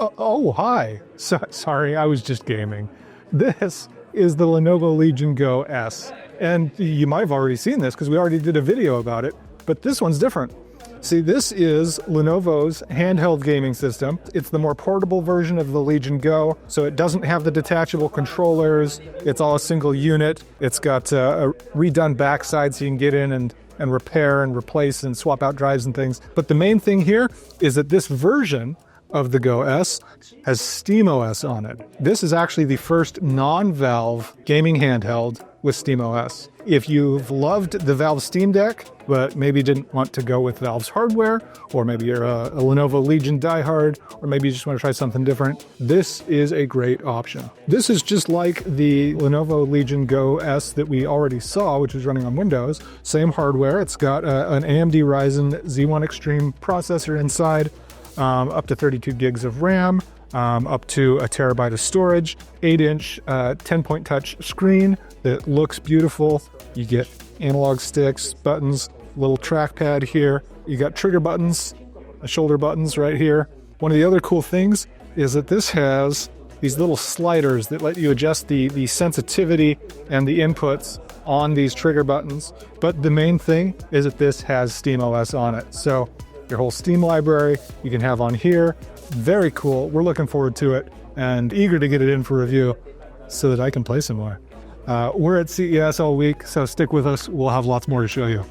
Oh, hi. Sorry, I was just gaming. This is the Lenovo Legion Go S. And you might have already seen this because we already did a video about it, but this one's different. See, this is Lenovo's handheld gaming system. It's the more portable version of the Legion Go, so it doesn't have the detachable controllers. It's all a single unit. It's got a redone backside so you can get in and repair and replace and swap out drives and things. But the main thing here is that this version of the Go S has SteamOS on it. This is actually the first non-Valve gaming handheld with SteamOS. If you've loved the Valve Steam Deck, but maybe didn't want to go with Valve's hardware, or maybe you're a Lenovo Legion diehard, or maybe you just want to try something different, this is a great option. This is just like the Lenovo Legion Go S that we already saw, which is running on Windows. Same hardware. It's got an AMD Ryzen Z1 Extreme processor inside, up to 32 gigs of RAM, up to a terabyte of storage, 8-inch 10-point touch screen that looks beautiful. You get analog sticks, buttons, little trackpad here. You got trigger buttons, shoulder buttons right here. One of the other cool things is that this has these little sliders that let you adjust the sensitivity and the inputs on these trigger buttons. But the main thing is that this has SteamOS on it. So your whole Steam library you can have on here. Very cool. We're looking forward to it and eager to get it in for review so that I can play some more. We're at CES all week, so stick with us. We'll have lots more to show you.